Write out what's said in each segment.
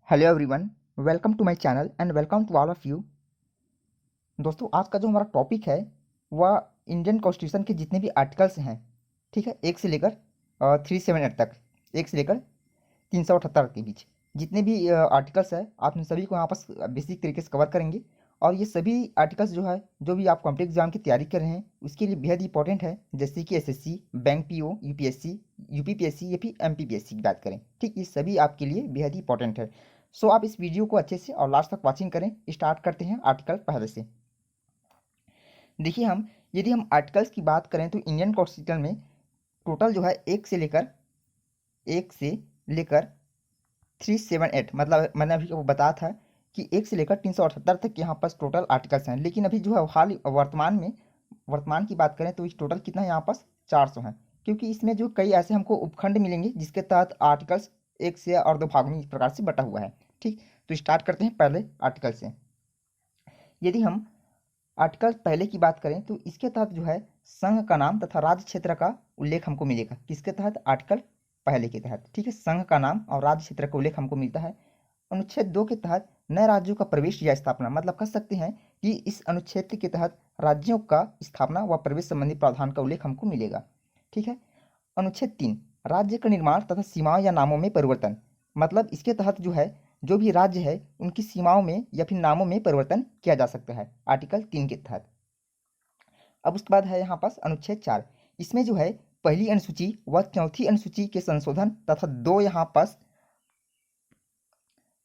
Hello everyone, welcome to my channel and welcome to all of you. दोस्तों, आज का जो हमारा टॉपिक है वह इंडियन कॉन्स्टिट्यूशन के जितने भी आर्टिकल्स हैं, ठीक है, 1 से लेकर 378 तक, 1 से लेकर 378 के बीच जितने भी आर्टिकल्स है, आप इन सभी को यहाँ पर बेसिक तरीके से कवर करेंगे। और ये सभी आर्टिकल्स जो है, जो भी आप कॉम्पिटिटिव एग्जाम की तैयारी कर रहे हैं उसके लिए बेहद इंपॉर्टेंट है, जैसे कि SSC, bank PO, UPSC, UPPSC या फिर एमपीपीएससी की बात करें, ठीक, ये सभी आपके लिए बेहद इंपॉर्टेंट है। सो आप इस वीडियो को अच्छे से और लास्ट तक वॉचिंग करें। स्टार्ट करते हैं आर्टिकल पहले से। देखिए, यदि हम आर्टिकल्स की बात करें तो इंडियन कॉन्स्टिट्यूशन में टोटल जो है एक से लेकर 378, मतलब मैंने अभी वो बताया था कि 1 से लेकर 378 तक यहाँ पास टोटल आर्टिकल्स हैं। लेकिन अभी जो है हाल वर्तमान की बात करें तो इस टोटल कितना है यहाँ पास 400 हैं, क्योंकि इसमें जो कई ऐसे हमको उपखंड मिलेंगे जिसके तहत आर्टिकल्स एक से और दो भागों में इस प्रकार से बटा हुआ है। ठीक, तो स्टार्ट करते हैं पहले आर्टिकल से। यदि हम आर्टिकल पहले की बात करें तो इसके तहत जो है संघ का नाम तथा राज्य क्षेत्र का उल्लेख हमको मिलेगा। किसके तहत? आर्टिकल पहले के तहत, ठीक है, संघ का नाम और राज्य क्षेत्र का उल्लेख हमको मिलता है। अनुच्छेद 2 के तहत नए राज्यों का प्रवेश या स्थापना, मतलब कह सकते हैं कि इस अनुच्छेद के तहत राज्यों का स्थापना व प्रवेश संबंधी प्रावधान का उल्लेख हमको मिलेगा। ठीक है। अनुच्छेद 3 राज्य का निर्माण तथा सीमाओं या नामों में परिवर्तन, मतलब इसके तहत जो है जो भी राज्य है उनकी सीमाओं में या फिर नामों में परिवर्तन किया जा सकता है, आर्टिकल 3 के तहत। अब उसके बाद है यहाँ पास अनुच्छेद 4। इसमें जो है पहली अनुसूची व चौथी अनुसूची के संशोधन तथा दो यहाँ पास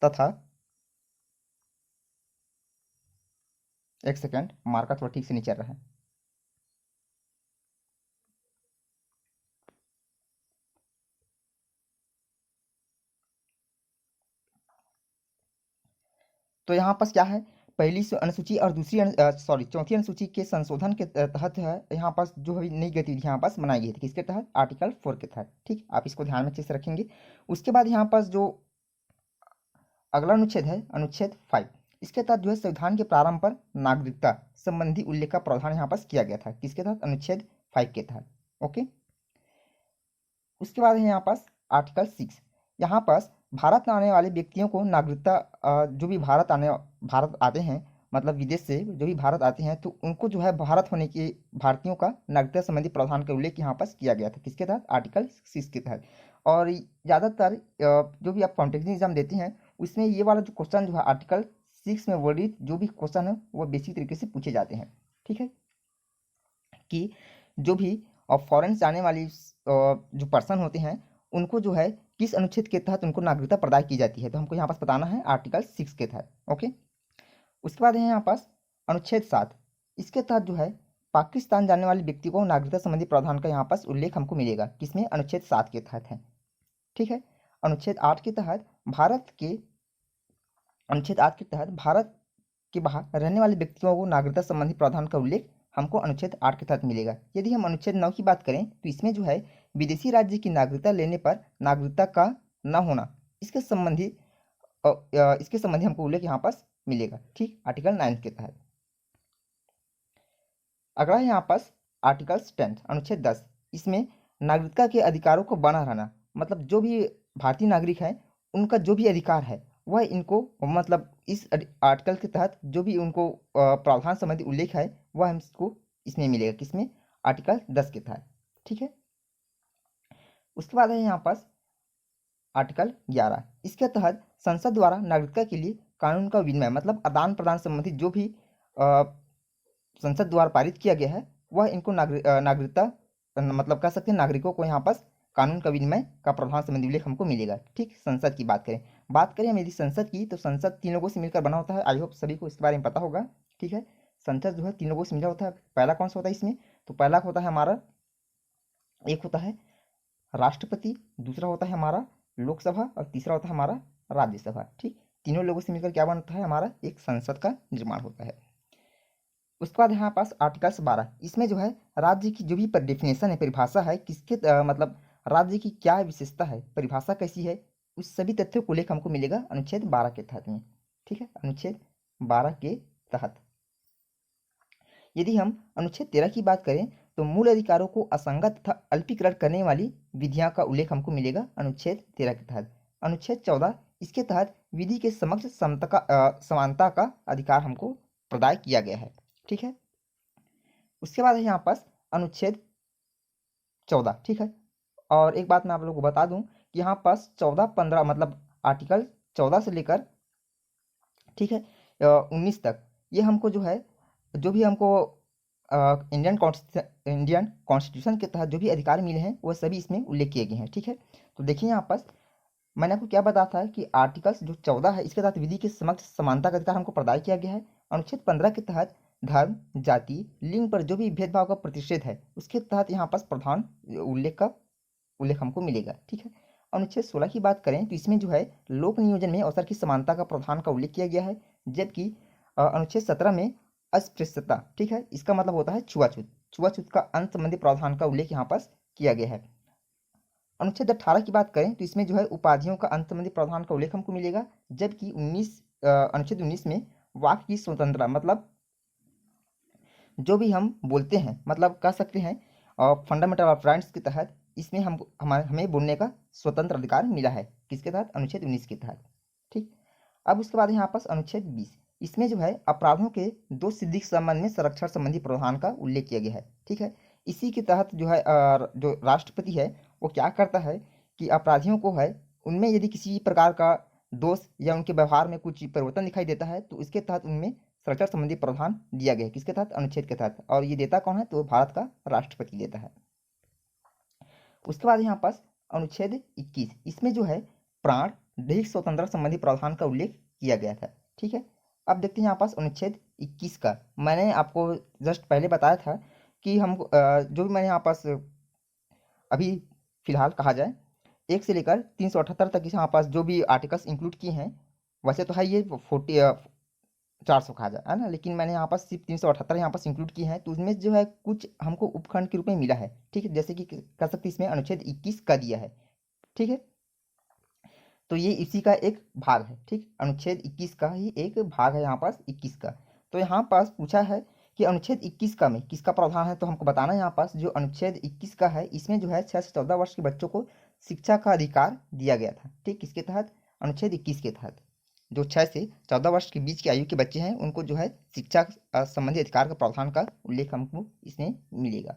तथा एक सेकंड, मार्का थोड़ा ठीक से नहीं चल रहा है। तो यहाँ पास क्या है, पहली अनुसूची और चौथी अनुसूची के संशोधन के तहत है यहाँ पास जो है नई गतिविधि यहाँ पास बनाई गई थी। किसके तहत? आर्टिकल 4 के तहत। ठीक, आप इसको ध्यान में अच्छे से रखेंगे। उसके बाद यहाँ पास जो अगला अनुच्छेद है, अनुच्छेद 5, इसके तहत जो है संविधान के प्रारंभ पर नागरिकता संबंधी उल्लेख का प्रावधान यहाँ पास किया गया था। किसके तहत? अनुच्छेद 5 के तहत। ओके। उसके बाद है यहाँ पास आर्टिकल 6। यहाँ पास भारत में आने वाले व्यक्तियों को नागरिकता, जो भी भारत आते हैं, मतलब विदेश से जो भी भारत आते हैं, तो उनको जो है भारत होने के भारतीयों का नागरिकता संबंधी प्रावधान का उल्लेख यहाँ पास किया गया था। किसके तहत? आर्टिकल 6 के तहत। और ज़्यादातर जो भी आप कॉम्पिटिटिव एग्जाम देते हैं उसमें ये वाला जो क्वेश्चन जो है आर्टिकल 6 में वर्णित जो भी क्वेश्चन है वो बेसिक तरीके से पूछे जाते हैं। ठीक है, कि जो भी फॉरेन से आने वाली जो पर्सन होते हैं उनको जो है किस अनुच्छेद के तहत उनको नागरिकता प्रदान की जाती है, तो हमको यहाँ पास बताना है आर्टिकल 6 के तहत। ओके। उसके बाद है यहाँ पास अनुच्छेद 7। इसके तहत जो है पाकिस्तान जाने वाले व्यक्ति को नागरिकता संबंधी प्रावधान का यहाँ पास उल्लेख हमको मिलेगा। किसमें? अनुच्छेद 7 के तहत है। ठीक है। अनुच्छेद 8 के तहत भारत के बाहर रहने वाले व्यक्तियों को नागरिकता संबंधी प्रावधान का उल्लेख हमको अनुच्छेद 8 के तहत मिलेगा। यदि हम अनुच्छेद 9 की बात करें तो इसमें जो है विदेशी राज्य की नागरिकता लेने पर नागरिकता का न होना, इसके संबंधी हमको उल्लेख यहाँ पास मिलेगा। ठीक, आर्टिकल 9 के तहत। अगला है यहाँ पास आर्टिकल 10, अनुच्छेद 10। इसमें नागरिकता के अधिकारों को बना रहना, मतलब जो भी भारतीय नागरिक है उनका जो भी अधिकार है वह इनको, मतलब इस आर्टिकल के तहत जो भी उनको प्रावधान संबंधी उल्लेख है वह हमको इसमें मिलेगा। किसमें? आर्टिकल 10 के तहत। ठीक है। उसके बाद है यहाँ पास आर्टिकल 11। इसके तहत संसद द्वारा नागरिकता के लिए कानून का विनिमय, मतलब आदान प्रदान संबंधी जो भी संसद द्वारा पारित किया गया है वह इनको नागरिकता, मतलब कह सकते हैं नागरिकों को यहाँ पास कानून का विनिमय का प्रावधान संबंधी उल्लेख हमको मिलेगा। ठीक, संसद की बात करें हम यदि संसद की, तो संसद 3 लोगों से मिलकर बना होता है। आई होप सभी को इसके बारे में पता होगा। ठीक है, संसद जो है 3 लोगों से मिला होता है। पहला कौन सा होता है इसमें? तो पहला होता है हमारा, एक होता है राष्ट्रपति, दूसरा होता है हमारा लोकसभा और तीसरा होता है हमारा राज्यसभा। ठीक, तीनों लोगों से मिलकर क्या बनता है? हमारा एक संसद का निर्माण होता है। उसके बाद यहाँ पास आर्टिकल 12। इसमें जो है राज्य की जो भी डेफिनेशन है, परिभाषा है, किसके मतलब राज्य की क्या विशेषता है, परिभाषा कैसी है, उस सभी तथ्यों को उल्लेख हमको मिलेगा अनुच्छेद 12 के तहत में। ठीक है, अनुच्छेद 12 के तहत। यदि हम अनुच्छेद 13 की बात करें तो मूल अधिकारों को असंगत तथा अल्पीकरण करने वाली विधियां का उल्लेख हमको मिलेगा अनुच्छेद 13 के तहत। अनुच्छेद 14 इसके तहत विधि के समक्ष समानता का अधिकार हमको प्रदान किया गया है। ठीक है, उसके बाद है यहाँ पास अनुच्छेद 14। ठीक है, और एक बात मैं आप लोगों को बता दूं कि यहाँ पास 14-15 मतलब आर्टिकल 14 से लेकर, ठीक है, 19 तक ये हमको जो है, जो भी हमको इंडियन कॉन्स्टिट्यूशन के तहत जो भी अधिकार मिले हैं वो सभी इसमें उल्लेख किए गए हैं। ठीक है, तो देखिए यहाँ पास मैंने आपको क्या बताया था कि आर्टिकल्स जो 14 है इसके तहत विधि के समक्ष समानता का अधिकार हमको प्रदान किया गया है। अनुच्छेद 15 के तहत धर्म, जाति, लिंग पर जो भी भेदभाव का प्रतिषेध है उसके तहत यहाँ पास प्रधान उल्लेख हमको मिलेगा। ठीक है, अनुच्छेद 16 की बात करें तो इसमें जो है लोक नियोजन में अवसर की समानता का प्रावधान का उल्लेख किया गया है, जबकि अनुच्छेद 17 में अस्पृश्यता, ठीक है, इसका मतलब होता है छुआछूत का अंत संबंधी प्रावधान का उल्लेख यहाँ पास किया गया है। अनुच्छेद 18 की बात करें तो इसमें जो है उपाधियों का अंत संबंधी प्रावधान का उल्लेख हमको मिलेगा, जबकि अनुच्छेद 19 में वाक्य की स्वतंत्रता, मतलब जो भी हम बोलते हैं, मतलब कह सकते हैं फंडामेंटल ऑफ राइट्स के तहत इसमें हमें बोलने का स्वतंत्र अधिकार मिला है। किसके तहत? अनुच्छेद 19 के तहत। ठीक, अब उसके बाद यहाँ पास अनुच्छेद 20, इसमें जो है अपराधों के दो सिद्धि के संबंध में संरक्षण संबंधी प्रावधान का उल्लेख किया गया है। ठीक है, इसी के तहत जो है जो राष्ट्रपति है वो क्या करता है कि अपराधियों को है उनमें यदि किसी प्रकार का दोष या उनके व्यवहार में कुछ परिवर्तन दिखाई देता है तो इसके तहत उनमें संरक्षण संबंधी प्रावधान दिया गया है। किसके तहत? अनुच्छेद के तहत। और ये देता कौन है? तो भारत का राष्ट्रपति देता है। उसके बाद यहाँ पास अनुच्छेद 21, इसमें जो है प्राण दैहिक स्वतंत्रता संबंधी प्रावधान का उल्लेख किया गया था। ठीक है, अब देखते हैं यहाँ पास अनुच्छेद 21 का। मैंने आपको जस्ट पहले बताया था कि हम जो भी मैंने यहाँ पास अभी फिलहाल कहा जाए 1 से लेकर 378 तक यहाँ पास जो भी आर्टिकल्स इंक्लूड किए हैं, वैसे तो है ये 400 कहा जाए, है ना, लेकिन मैंने यहाँ पास सिर्फ 378 यहाँ पास इंक्लूड किए हैं, तो उसमें जो है कुछ हमको उपखंड के रूप में मिला है। ठीक है, जैसे कि कह सकते इसमें अनुच्छेद 21 का दिया है। ठीक है, तो ये इसी का एक भाग है। ठीक, अनुच्छेद 21 का ही एक भाग है यहाँ पास 21 का। तो यहाँ पास पूछा है कि अनुच्छेद 21 का में किसका प्रावधान है, तो हमको बताना है यहाँ पास जो अनुच्छेद 21 का है इसमें जो है 6 से 14 वर्ष के बच्चों को शिक्षा का अधिकार दिया गया था। ठीक, किसके तहत? अनुच्छेद 21 के तहत। जो 6 से 14 वर्ष के बीच की आयु के बच्चे हैं उनको जो है शिक्षा संबंधी अधिकार का प्रावधान का उल्लेख हमको इसमें मिलेगा।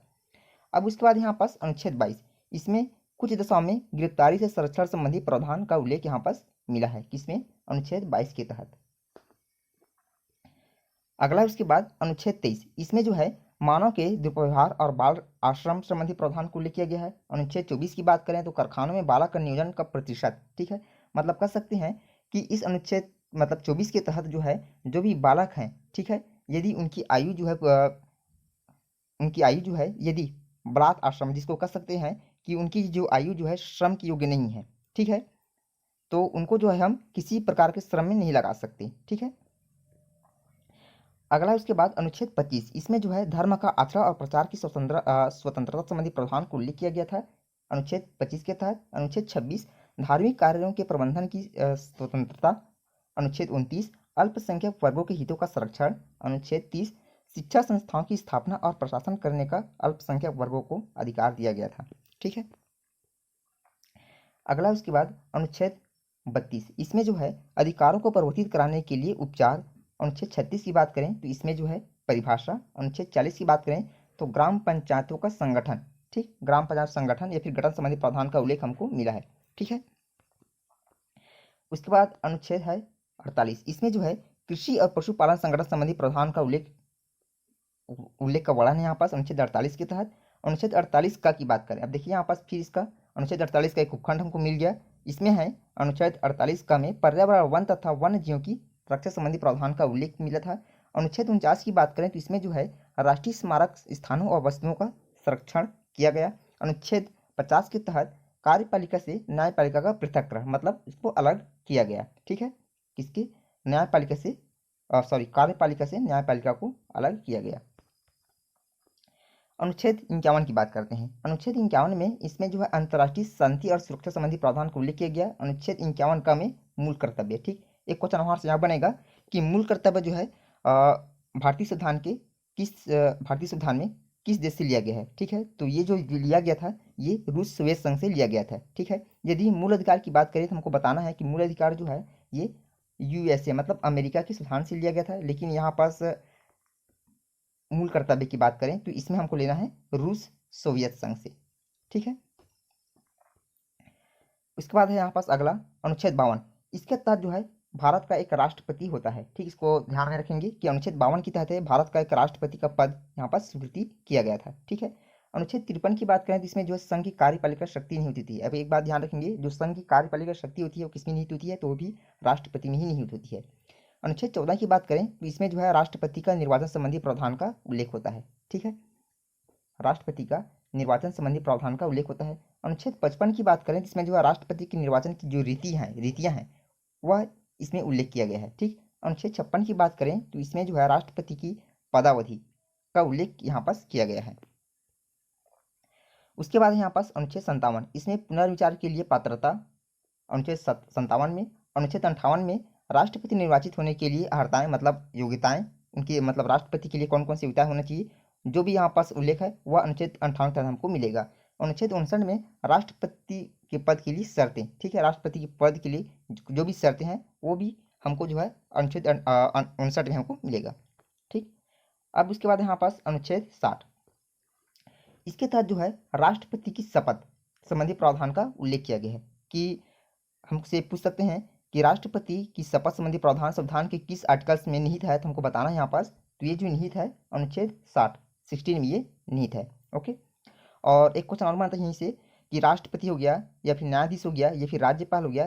अब उसके बाद यहाँ पास अनुच्छेद 22, इसमें कुछ दशाओं में गिरफ्तारी से संरक्षण संबंधी प्रावधान का उल्लेख यहाँ पास मिला है। किसमें? अनुच्छेद 22 के तहत। अगला उसके बाद अनुच्छेद 23, इसमें जो है मानव के दुर्व्यवहार और बाल आश्रम संबंधी प्रावधान को उल्लेख किया गया है। अनुच्छेद 24 की बात करें तो कारखानों में बालक नियोजन का प्रतिशत, ठीक है, मतलब कह सकते हैं कि इस अनुच्छेद मतलब 24 के तहत जो है जो भी बालक हैं, ठीक है, यदि उनकी आयु जो है यदि बाल आश्रम, जिसको कह सकते हैं कि उनकी जो आयु जो है श्रम की योग्य नहीं है, ठीक है, तो उनको जो है हम किसी प्रकार के श्रम में नहीं लगा सकते। ठीक है, अगला उसके बाद अनुच्छेद 25, इसमें जो है धर्म का आचरण और प्रचार की स्वतंत्रता संबंधी प्रावधान को उल्लेख किया गया था अनुच्छेद 25 के तहत। अनुच्छेद 26, धार्मिक कार्यों के प्रबंधन की स्वतंत्रता। अनुच्छेद 29, अल्पसंख्यक वर्गों के हितों का संरक्षण। अनुच्छेद 30, शिक्षा संस्थाओं की स्थापना और प्रशासन करने का अल्पसंख्यक वर्गों को अधिकार दिया गया था। ठीक है, अगला उसके बाद अनुच्छेद 32, इसमें जो है अधिकारों को परिवर्तित कराने के लिए उपचार। अनुच्छेद 36 की बात करें तो इसमें जो है परिभाषा। अनुच्छेद 40 की बात करें तो ग्राम पंचायतों का संगठन, ठीक, ग्राम पंचायत संगठन या फिर गठन संबंधी प्रावधान का उल्लेख हमको मिला है। ठीक है, उसके बाद अनुच्छेद है 48, इसमें जो है कृषि और पशुपालन संगठन संबंधी प्रावधान का उल्लेख का वर्णन है यहाँ पास अनुच्छेद 48 के तहत। अनुच्छेद 48 का की बात करें, अब देखिए यहाँ पास फिर इसका अनुच्छेद 48 का एक उपखंड हमको मिल गया। इसमें है अनुच्छेद 48 का में पर्यावरण, वन तथा वन्य जीवों की रक्षा संबंधी प्रावधान का उल्लेख मिला था। अनुच्छेद 49 की बात करें तो इसमें जो है राष्ट्रीय स्मारक स्थानों और वस्तुओं का संरक्षण किया गया। अनुच्छेद 50 के तहत कार्यपालिका से न्यायपालिका का पृथक्करण, मतलब इसको अलग किया गया। ठीक है, किसके? न्यायपालिका से कार्यपालिका से न्यायपालिका को अलग किया गया। अनुच्छेद 51 की बात करते हैं। अनुच्छेद 51 में इसमें जो है अंतर्राष्ट्रीय शांति और सुरक्षा संबंधी प्रावधान को उल्लेख किया गया। अनुच्छेद 51 का में मूल कर्तव्य। ठीक, एक क्वेश्चन हमारे से यहाँ बनेगा कि मूल कर्तव्य जो है भारतीय संविधान में किस देश से लिया गया है। ठीक है, तो ये जो लिया गया था ये रूस सोवियत संघ से लिया गया था। ठीक है, यदि मूल अधिकार की बात करें तो हमको बताना है कि मूल अधिकार जो है ये यूएसए मतलब अमेरिका के संविधान से लिया गया था, लेकिन यहाँ पास मूल कर्तव्य की बात करें तो इसमें हमको लेना है रूस सोवियत संघ से। ठीक है, उसके बाद है यहाँ पास अगला अनुच्छेद 52। इसके तहत जो है भारत का एक राष्ट्रपति होता है। ठीक, इसको ध्यान में रखेंगे कि अनुच्छेद 52 के तहत है भारत का एक राष्ट्रपति का पद यहाँ पर स्वीकृति किया गया था। ठीक है, अनुच्छेद 53 की बात करें तो इसमें जो है संघ की कार्यपालिका शक्ति नहीं होती थी। अब एक बात ध्यान रखेंगे, जो संघ की कार्यपालिका शक्ति होती है वो किसमें निहित होती है, तो वो भी राष्ट्रपति में ही निहित होती है। अनुच्छेद 14 की बात करें तो इसमें जो है राष्ट्रपति का निर्वाचन संबंधी प्रावधान का उल्लेख होता है। ठीक है, राष्ट्रपति का निर्वाचन संबंधी प्रावधान का उल्लेख होता है। अनुच्छेद 55 की बात करें तो इसमें जो है राष्ट्रपति के निर्वाचन की जो रीतियां हैं वह इसमें उल्लेख किया गया है। ठीक, अनुच्छेद 56 की बात करें तो इसमें जो है राष्ट्रपति की पदावधि का उल्लेख यहाँ पास किया गया है। उसके बाद यहाँ पास अनुच्छेद 57, इसमें पुनर्विचार के लिए पात्रता। अनुच्छेद 57 में, अनुच्छेद 58 में राष्ट्रपति निर्वाचित होने के लिए अर्हताएं मतलब योग्यताएं, उनकी मतलब राष्ट्रपति के लिए कौन कौन सी योग्यता होना चाहिए, जो भी यहाँ पास उल्लेख है वह अनुच्छेद 58 तक हमको मिलेगा। अनुच्छेद 59 में राष्ट्रपति के पद के लिए शर्तें। ठीक है, राष्ट्रपति के पद के लिए जो भी शर्तें हैं वो भी हमको जो है अनुच्छेद 59 में हमको मिलेगा। ठीक, अब उसके बाद यहाँ पास अनुच्छेद 60, इसके तहत जो है राष्ट्रपति की शपथ संबंधी प्रावधान का उल्लेख किया गया है कि हमसे पूछ सकते हैं कि राष्ट्रपति की शपथ संबंधी प्रावधान संविधान के किस आर्टिकल्स में निहित है, तो हमको बताना है यहाँ पास। तो ये जो निहित है अनुच्छेद 16 में ये निहित है। ओके, और एक क्वेश्चन और बनता है यहीं से कि राष्ट्रपति हो गया या फिर न्यायाधीश हो गया या फिर राज्यपाल हो गया,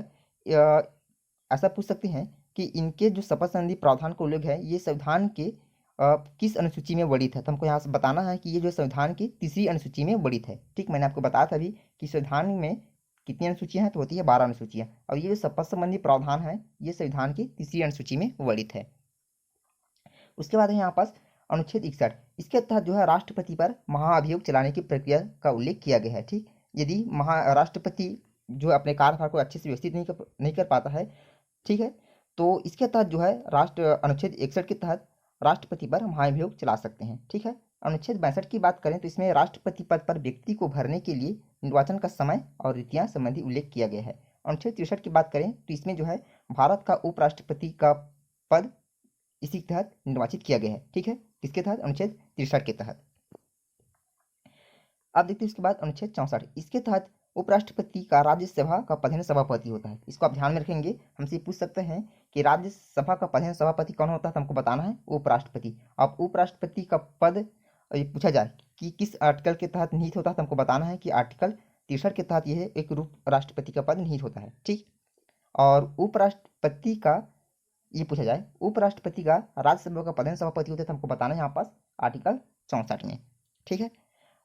ऐसा पूछ सकते हैं कि इनके जो शपथ संबंधी प्रावधान का उल्लेख है ये संविधान के किस अनुसूची में वर्णित है। तो हमको यहाँ से बताना है कि ये जो संविधान की 3री अनुसूची में वर्णित है। ठीक, मैंने आपको बताया था अभी कि संविधान में कितनी अनुसूचियां हैं, तो होती है 12 अनुसूचियां, और ये जो शपथ संबंधी प्रावधान है ये संविधान की 3री अनुसूची में वर्णित है। उसके बाद है यहाँ पास अनुच्छेद 61, इसके तहत जो है राष्ट्रपति पर महाअभियोग चलाने की प्रक्रिया का उल्लेख किया गया है। ठीक, यदि राष्ट्रपति जो अपने कार्यभार को अच्छे से व्यवस्थित नहीं कर पाता है, ठीक है, तो इसके तहत जो है अनुच्छेद 61 के तहत राष्ट्रपति पर महाअभियोग चला सकते हैं। ठीक है, अनुच्छेद 62 की बात करें तो इसमें राष्ट्रपति पद पर व्यक्ति को भरने के लिए निर्वाचन का समय और रीतियां संबंधी उल्लेख किया गया है। अनुच्छेद 63 की बात करें तो इसमें जो है भारत का उपराष्ट्रपति का पद इसी के तहत निर्वाचित किया गया है। ठीक है, किसके तहत, अनुच्छेद 63 के तहत। अब देखते हैं इसके बाद अनुच्छेद 64, इसके तहत उपराष्ट्रपति का राज्यसभा का प्रधान सभापति होता है। इसको आप ध्यान में रखेंगे, हमसे पूछ सकते हैं कि राज्यसभा का प्रधान सभापति कौन होता है, तो हमको बताना है उपराष्ट्रपति। अब उपराष्ट्रपति का पद ये पूछा जाए कि किस आर्टिकल के तहत निहित होता है, तो हमको बताना है कि आर्टिकल 63 के तहत यह एक रूप राष्ट्रपति का पद निहित होता है। ठीक, और उपराष्ट्रपति का ये पूछा जाए उपराष्ट्रपति का राज्यसभा का प्रधान सभापति होता है, तो हमको बताना है यहाँ पास आर्टिकल 64 में। ठीक है,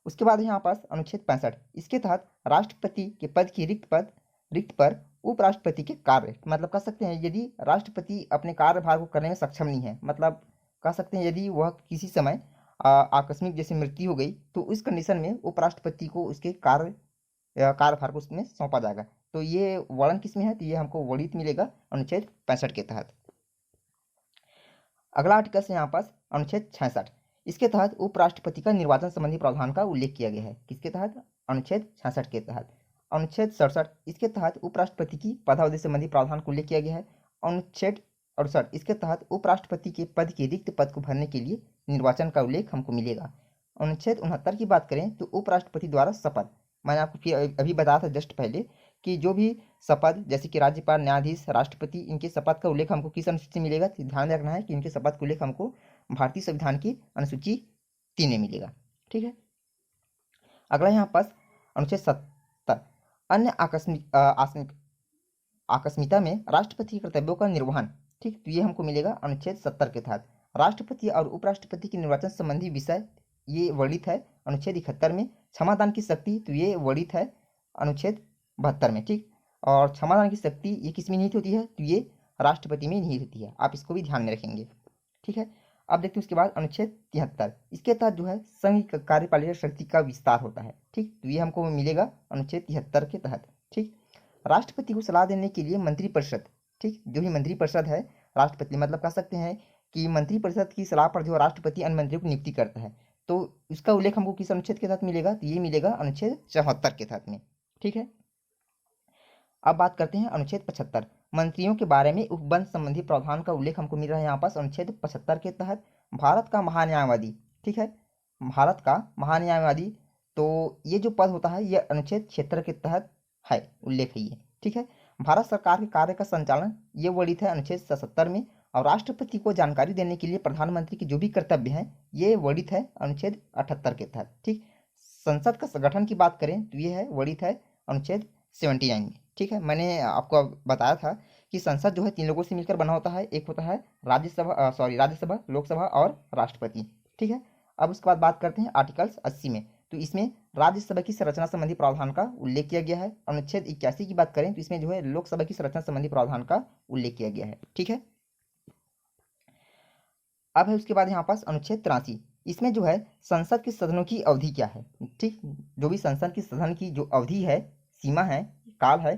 उसके बाद यहाँ पास अनुच्छेद 65, इसके तहत राष्ट्रपति के पद की रिक्त पर उपराष्ट्रपति के कार्य, मतलब कह सकते हैं यदि राष्ट्रपति अपने कार्यभार को करने में सक्षम नहीं है, मतलब कह सकते हैं यदि वह किसी समय आकस्मिक जैसे मृत्यु हो गई तो उस कंडीशन में उपराष्ट्रपति को उसके कार्यभार को उसमें सौंपा जाएगा। तो ये वर्णन किसमें है, तो ये हमको वर्णित मिलेगा अनुच्छेद 65 के तहत। अगला आर्टिकल से यहाँ पास अनुच्छेद 66, इसके तहत उपराष्ट्रपति का निर्वाचन संबंधी प्रावधान का उल्लेख किया गया है। किसके तहत, अनुच्छेद 66 के तहत। अनुच्छेद 67, इसके तहत उपराष्ट्रपति की पदावधि संबंधी प्रावधान का उल्लेख किया गया है। अनुच्छेद 68, इसके तहत उपराष्ट्रपति के पद के रिक्त पद को भरने के लिए निर्वाचन का उल्लेख हमको मिलेगा। अनुच्छेद 69 की बात करें तो उपराष्ट्रपति द्वारा शपथ, मैंने आपको अभी बताया था जस्ट पहले कि जो भी शपथ जैसे कि राज्यपाल, न्यायाधीश, राष्ट्रपति, इनके शपथ का उल्लेख हमको किस अनुसूची में मिलेगा, तो ध्यान में रखना है कि इनके शपथ का उल्लेख हमको भारतीय संविधान की अनुसूची 3 में मिलेगा। ठीक है, अगला यहाँ पास अनुच्छेद 70, अन्य आकस्मिकता में राष्ट्रपति के कर्तव्यों का निर्वहन। ठीक, तो ये हमको मिलेगा अनुच्छेद 70 के तहत। राष्ट्रपति और उपराष्ट्रपति के निर्वाचन संबंधी विषय ये वर्णित है अनुच्छेद 71 में। क्षमादान की शक्ति, तो ये वर्णित है अनुच्छेद 72 में। ठीक, और क्षमादान की शक्ति ये किस में निहित होती है, तो ये राष्ट्रपति में निहित होती है, आप इसको भी ध्यान में रखेंगे। ठीक है, अब देखते हैं उसके बाद अनुच्छेद 73, इसके तहत जो है संघ कार्यपालिका शक्ति का विस्तार होता है। ठीक, तो ये हमको मिलेगा अनुच्छेद 73 के तहत। ठीक, राष्ट्रपति को सलाह देने के लिए मंत्रिपरिषद, ठीक, जो भी मंत्रिपरिषद है राष्ट्रपति मतलब कह सकते हैं कि मंत्रिपरिषद की सलाह पर जो राष्ट्रपति अन्य मंत्रियों की नियुक्ति करता है। तो इसका उल्लेख हमको किस अनुच्छेद के तहत मिलेगा? तो ये मिलेगा अनुच्छेद 74 के तहत में। ठीक है, अब बात करते हैं अनुच्छेद 75। मंत्रियों के बारे में उपबंध संबंधी प्रावधान का उल्लेख हमको मिल रहा है यहाँ पास अनुच्छेद 75 के तहत। भारत का महान्यायवादी, ठीक है, भारत का महान्यायवादी, तो ये जो पद होता है ये अनुच्छेद 76 के तहत है, उल्लेख है ये। ठीक है, भारत सरकार के कार्य का संचालन ये वर्णित है अनुच्छेद 77 में। और राष्ट्रपति को जानकारी देने के लिए प्रधानमंत्री के जो भी कर्तव्य हैं ये वर्णित है अनुच्छेद 78 के तहत। ठीक, संसद का गठन की बात करें तो ये है वर्णित है अनुच्छेद 79 में। ठीक है, मैंने आपको बताया था कि संसद जो है 3 लोगों से मिलकर बना होता है, एक होता है राज्यसभा, लोकसभा और राष्ट्रपति। ठीक है, अब उसके बाद बात करते हैं आर्टिकल्स 80 में। तो इसमें राज्यसभा की संरचना संबंधी प्रावधान का उल्लेख किया गया है। अनुच्छेद 81 की बात करें तो इसमें जो है लोकसभा की संरचना संबंधी प्रावधान का उल्लेख किया गया है। ठीक है, अब है उसके बाद यहाँ पास अनुच्छेद 83। इसमें जो है संसद के सदनों की अवधि क्या है। ठीक, जो भी संसद की सदन की जो अवधि है, सीमा है, काल है,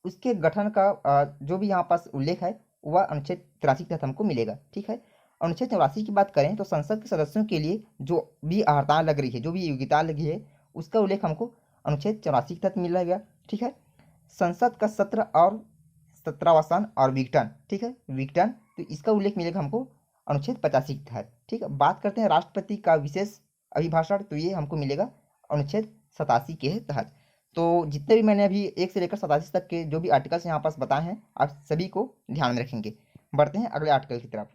उसके गठन का जो भी यहाँ पास उल्लेख है वह अनुच्छेद 83 के तहत हमको मिलेगा। ठीक है, अनुच्छेद 84 की बात करें तो संसद के सदस्यों के लिए जो भी अर्हता लग रही है, जो भी योग्यता लगी है, उसका उल्लेख हमको अनुच्छेद 84 के तहत मिलेगा। ठीक है, संसद का सत्र और सत्रावसान और विघटन, ठीक है, विघटन, तो इसका उल्लेख मिलेगा हमको अनुच्छेद 85 के तहत। ठीक है, बात करते हैं राष्ट्रपति का विशेष अभिभाषण, तो ये हमको मिलेगा अनुच्छेद 87 के तहत। तो जितने भी मैंने अभी 1 से लेकर 87 तक के जो भी आर्टिकल्स यहाँ पास बताए हैं आप सभी को ध्यान में रखेंगे। बढ़ते हैं अगले आर्टिकल की तरफ।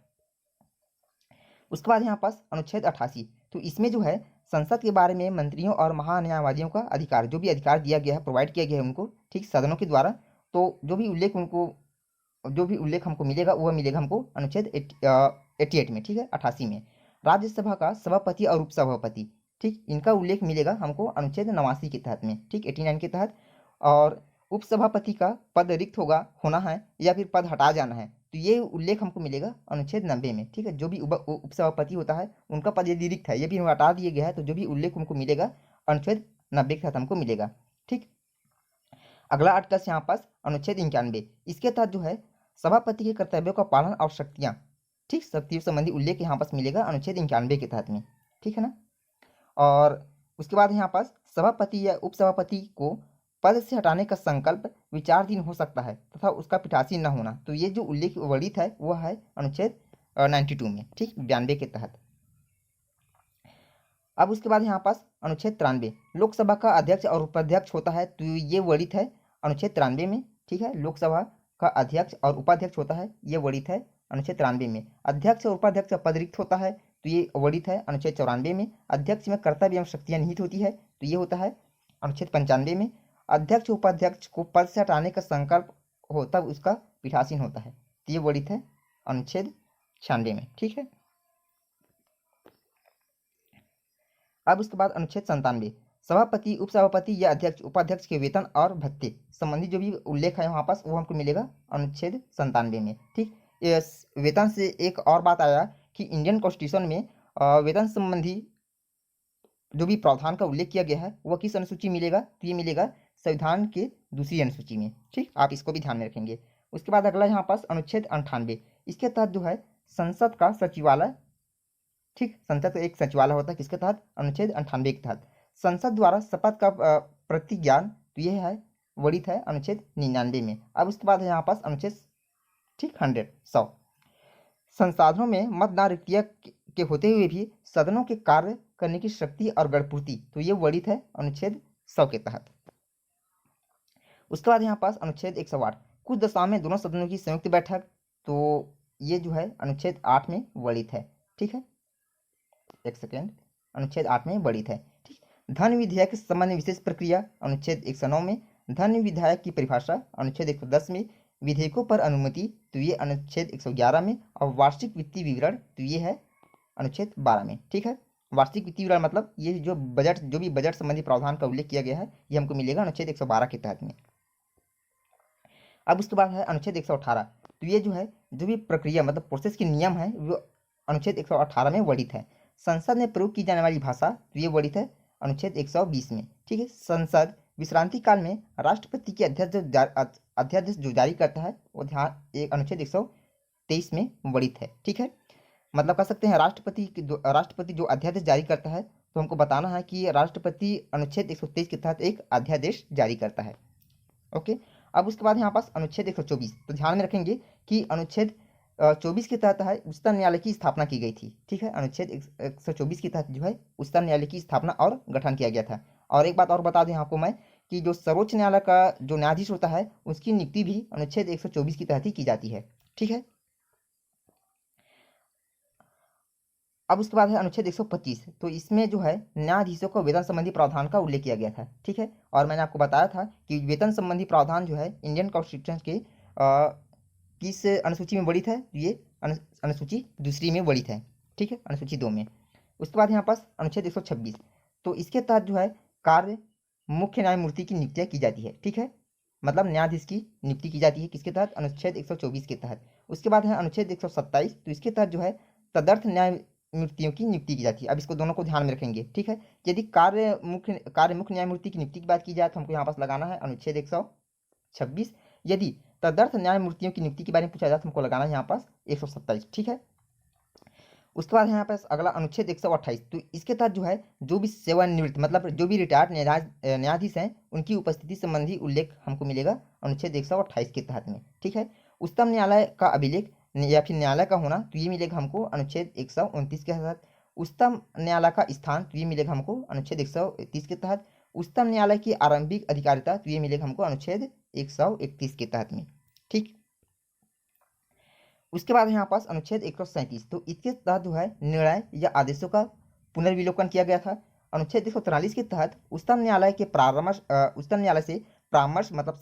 उसके बाद यहाँ पास अनुच्छेद 88। तो इसमें जो है संसद के बारे में मंत्रियों और महान्यायवादियों का अधिकार, जो भी अधिकार दिया गया है, प्रोवाइड किया गया है उनको, ठीक, सदनों के द्वारा, तो जो भी उल्लेख हमको मिलेगा वह मिलेगा हमको अनुच्छेद 88 में। ठीक है, 88 में राज्यसभा का सभापति और उपसभापति, ठीक, इनका उल्लेख मिलेगा हमको अनुच्छेद 89 के तहत में। ठीक, 89 के तहत। और उपसभापति का पद रिक्त होना है या फिर पद हटा जाना है, तो ये उल्लेख हमको मिलेगा अनुच्छेद 90 में। ठीक है, जो भी उपसभापति होता है उनका पद यदि रिक्त है, ये भी हटा दिया गया है, तो जो भी उल्लेख हमको मिलेगा अनुच्छेद 90 के तहत हमको मिलेगा। ठीक, अगला आर्टिकल यहाँ पास अनुच्छेद 91। इसके तहत जो है सभापति के कर्तव्यों का पालन और शक्तियाँ, ठीक, शक्तियों संबंधी उल्लेख यहाँ पास मिलेगा अनुच्छेद 91 के तहत में। ठीक है ना, और उसके बाद यहाँ पास सभापति या उपसभापति को पद से हटाने का संकल्प विचाराधीन हो सकता है तथा उसका पीठासीन न होना, तो ये जो उल्लेख वर्णित है वह है अनुच्छेद 92 में। ठीक, 92 के तहत। अब उसके बाद यहाँ पास अनुच्छेद 93, लोकसभा का अध्यक्ष और उपाध्यक्ष होता है, तो ये वर्णित है अनुच्छेद 93 में। ठीक है, लोकसभा का अध्यक्ष और उपाध्यक्ष होता है, ये वर्णित है अनुच्छेद 93 में। अध्यक्ष और उपाध्यक्ष का पद रिक्त होता है, तो ये वर्णित है अनुच्छेद 94 में। अध्यक्ष में कर्तव्य एवं शक्तियाँ निहित होती है, तो ये होता है अनुच्छेद 95 में। अध्यक्ष उपाध्यक्ष को पद से हटाने का संकल्प हो तब उसका पीठासीन होता है, तो ये वर्णित है अनुच्छेद 96 में। ठीक है, अब उसके बाद अनुच्छेद 97, सभापति, उपसभापति या अध्यक्ष उपाध्यक्ष के वेतन और भत्ते संबंधी जो भी उल्लेख है वहाँ पास वो हमको मिलेगा अनुच्छेद 97 में। ठीक, वेतन से एक और बात आया कि इंडियन कॉन्स्टिट्यूशन में वेतन संबंधी जो भी प्रावधान का उल्लेख किया गया है वह किस अनुसूची मिलेगा, तो ये मिलेगा संविधान के दूसरी अनुसूची में। ठीक, आप इसको भी ध्यान में रखेंगे। उसके बाद अगला यहाँ पास अनुच्छेद 98। इसके तहत जो है संसद का सचिवालय, ठीक, संसद का एक सचिवालय होता है, किसके तहत, अनुच्छेद 98 के तहत। संसद द्वारा शपथ का प्रतिज्ञान, तो यह है वर्णित है अनुच्छेद 99 में। अब उसके बाद है यहाँ पास अनुच्छेद, ठीक, 100, संसाधनों में मतदान रिक्तियाँ के होते हुए भी सदनों के कार्य करने की शक्ति और गणपूर्ति, तो ये वर्णित है अनुच्छेद 100 के तहत। उसके बाद यहाँ पास अनुच्छेद 108, कुछ दशाओं में दोनों सदनों की संयुक्त बैठक, तो ये जो है अनुच्छेद 8 में वर्णित है। ठीक है, एक सेकेंड, अनुच्छेद 8 में वर्णित है। ठीक, धन विधेयक संबंधी विशेष प्रक्रिया अनुच्छेद 109 में। धन विधेयक की परिभाषा अनुच्छेद 110 में। विधेयकों पर अनुमति, तो ये अनुच्छेद 111 में। और वार्षिक वित्तीय विवरण, तो ये है अनुच्छेद 12 में। ठीक है, वार्षिक वित्तीय विवरण मतलब ये जो भी बजट संबंधी प्रावधान का उल्लेख किया गया है ये हमको मिलेगा अनुच्छेद 112 के तहत में। अब उसके बाद है अनुच्छेद 118। तो ये जो है जो भी प्रक्रिया मतलब प्रोसेस के नियम है वो अनुच्छेद 118 में वर्णित है। संसद में प्रयोग की जाने वाली भाषा, तो ये वर्णित है अनुच्छेद 120 में। ठीक है, संसद विश्रांति काल में राष्ट्रपति के अध्यादेश जो जारी करता है वो एक अनुच्छेद 123 में वर्णित है। ठीक है, मतलब कह सकते हैं राष्ट्रपति जो अध्यादेश जारी करता है तो हमको बताना है कि राष्ट्रपति अनुच्छेद 123 के तहत एक अध्यादेश जारी करता है। ओके, अब उसके बाद यहाँ पास अनुच्छेद 124, तो ध्यान में रखेंगे कि अनुच्छेद 24 के तहत है उच्चतम न्यायालय की स्थापना की गई थी। ठीक है, अनुच्छेद 124 के तहत जो है उच्चतम न्यायालय की स्थापना और गठन किया गया था। और एक बात और बता दें आपको मैं कि जो सर्वोच्च न्यायालय का जो न्यायाधीश होता है उसकी नियुक्ति भी अनुच्छेद 124 के तहत ही की जाती है। ठीक है, अब उसके बाद है अनुच्छेद 125, तो इसमें जो है न्यायाधीशों को वेतन संबंधी प्रावधान का उल्लेख किया गया था। ठीक है, और मैंने आपको बताया था कि वेतन संबंधी प्रावधान जो है इंडियन कॉन्स्टिट्यूशन के किस अनुसूची में वर्णित है, ये अनुसूची दूसरी में वर्णित है। ठीक है, अनुसूची 2 में। उसके बाद यहाँ पास अनुच्छेद 126, तो इसके तहत जो है कार्य मुख्य न्यायमूर्ति की नियुक्तियाँ की जाती है। ठीक है, मतलब न्यायाधीश की नियुक्ति की जाती है किसके तहत, अनुच्छेद 124 के तहत। उसके बाद है अनुच्छेद 127, तो इसके तहत जो है तदर्थ न्यायमूर्तियों की नियुक्ति की जाती है। अब इसको दोनों को ध्यान में रखेंगे। ठीक है, यदि कार्य मुख्य न्यायमूर्ति की नियुक्ति की बात की जाए तो हमको यहाँ पास लगाना है अनुच्छेद 126। यदि तदर्थ न्यायमूर्तियों की नियुक्ति के बारे में पूछा जाए तो हमको लगाना है यहाँ पास 127। ठीक है, उसके बाद यहाँ पास अगला अनुच्छेद 128, तो इसके तहत जो है जो भी सेवानिवृत्त मतलब जो भी रिटायर्ड न्यायाधीश हैं उनकी उपस्थिति संबंधी उल्लेख हमको मिलेगा अनुच्छेद 128 के तहत में। ठीक है, उच्चतम न्यायालय का अभिलेख या फिर न्यायालय का होना तो ये मिलेगा हमको अनुच्छेद 129 के तहत। उच्चतम न्यायालय का स्थान तो ये मिलेगा हमको अनुच्छेद 130 के तहत। उच्चतम न्यायालय की आरंभिक अधिकारिता तो ये मिलेगा हमको अनुच्छेद 131 के तहत में। ठीक, उसके बाद यहाँ पास अनुच्छेद 137, तो इसके तहत जो है निर्णय या आदेशों का पुनर्विलोकन किया गया था। अनुच्छेद 143 के तहत उच्चतम न्यायालय के उच्चतम न्यायालय से परामर्श मतलब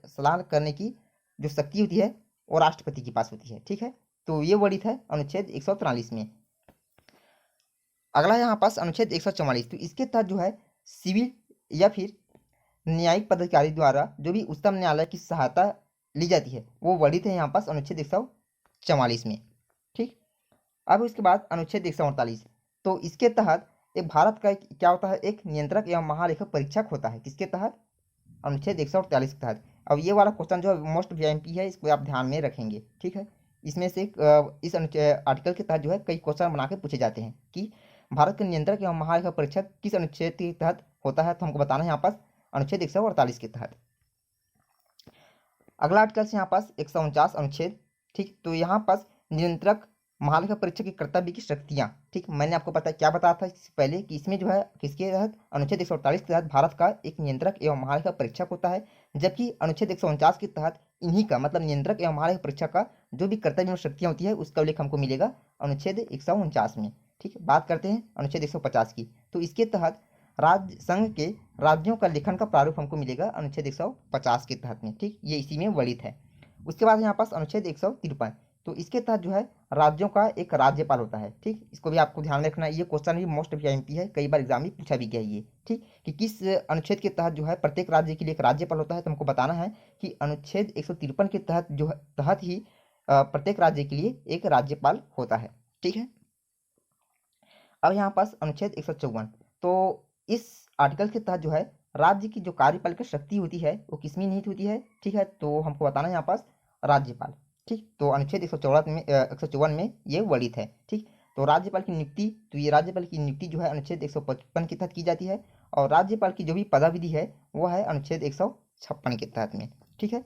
सलाह करने की जो शक्ति होती है वो राष्ट्रपति के पास होती है। ठीक है, तो ये वर्णित है अनुच्छेद 143 में। अगला यहाँ पास अनुच्छेद 144, तो इसके तहत जो है सिविल या फिर न्यायिक पदाधिकारी द्वारा जो भी उच्चतम न्यायालय की सहायता ली जाती है वो वर्णित है यहाँ पास अनुच्छेद 144 में। ठीक, अब इसके बाद अनुच्छेद 148, तो इसके तहत एक भारत का क्या होता है, एक नियंत्रक एवं महालेखक परीक्षक होता है किसके तहत, अनुच्छेद 148 के तहत। अब ये वाला क्वेश्चन जो है मोस्ट वीआईपी है, इसको आप ध्यान में रखेंगे। ठीक है, इसमें से इस आर्टिकल के तहत जो है कई क्वेश्चन बना के पूछे जाते हैं कि भारत के नियंत्रक एवं महालेखा परीक्षक किस अनुच्छेद के तहत होता है, तो हमको बताना है यहाँ पास अनुच्छेद 148 के तहत। अगला आर्टिकल से यहाँ पास 149 अनुच्छेद। ठीक, तो यहाँ पास नियंत्रक महालेखा परीक्षक की कर्तव्य की शक्तियाँ। ठीक, मैंने आपको क्या बताया था इससे पहले कि इसमें जो है किसके तहत, अनुच्छेद 148 के तहत भारत का एक नियंत्रक एवं महालेखा परीक्षक होता है, जबकि अनुच्छेद 149 के तहत इन्हीं का मतलब नियंत्रक एवं महालेखा परीक्षक का जो भी कर्तव्य और शक्तियाँ होती है उसका उल्लेख हमको मिलेगा अनुच्छेद 149 में। ठीक है, बात करते हैं अनुच्छेद 150 की, तो इसके तहत राज्य संघ के राज्यों का लेखन का प्रारूप हमको मिलेगा अनुच्छेद 150 के तहत में। ठीक, ये इसी में वर्णित है। उसके बाद यहाँ पास अनुच्छेद 153, तो इसके तहत जो है राज्यों का एक राज्यपाल होता है। ठीक, इसको भी आपको ध्यान में रखना है, ये क्वेश्चन भी मोस्ट वीआईपी है, कई बार एग्जाम में पूछा भी गया ये। ठीक, कि किस अनुच्छेद के तहत जो है प्रत्येक राज्य के लिए एक राज्यपाल होता है, तो हमको बताना है कि अनुच्छेद 153 के तहत जो है तहत ही प्रत्येक राज्य के लिए एक राज्यपाल होता है। ठीक है, अब यहाँ पास अनुच्छेद 154, तो इस आर्टिकल के तहत जो है राज्य की जो कार्यपालिका शक्ति होती है वो किसमें निहित होती है। ठीक है, तो हमको बताना है यहाँ पास राज्यपाल। ठीक, तो अनुच्छेद 154 में ये वर्णित है। ठीक, तो राज्यपाल की नियुक्ति, तो ये राज्यपाल की नियुक्ति जो है अनुच्छेद 155 के तहत की जाती है, और राज्यपाल की जो भी पदाविधि है वो है अनुच्छेद 156 के तहत में। ठीक है,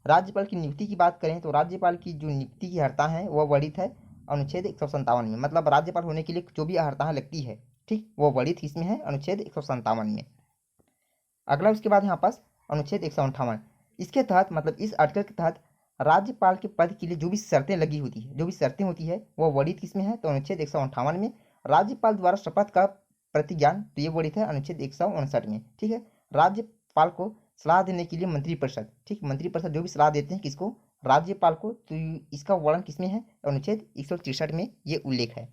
राज्यपाल की नियुक्ति की बात करें तो राज्यपाल की जो नियुक्ति की अर्हता है वह वर्णित है अनुच्छेद 157 में, मतलब राज्यपाल होने के लिए जो भी अर्हता लगती है, ठीक, वो वर्णित इसमें है अनुच्छेद 157 में। अगला उसके बाद यहाँ पास अनुच्छेद 158, इसके तहत मतलब इस आर्टिकल के तहत राज्यपाल के पद के लिए जो भी शर्तें लगी होती है, जो भी शर्तें होती है वो वर्णित किसमें है, तो अनुच्छेद 158 में। राज्यपाल द्वारा शपथ का प्रतिज्ञान, तो ये वर्णित है अनुच्छेद 159 में। ठीक है, राज्यपाल को सलाह देने के लिए मंत्रिपरिषद, ठीक, मंत्रिपरिषद जो भी सलाह देते हैं किसको, राज्यपाल को, तो इसका वर्णन किसमें है, अनुच्छेद 163 में ये उल्लेख है।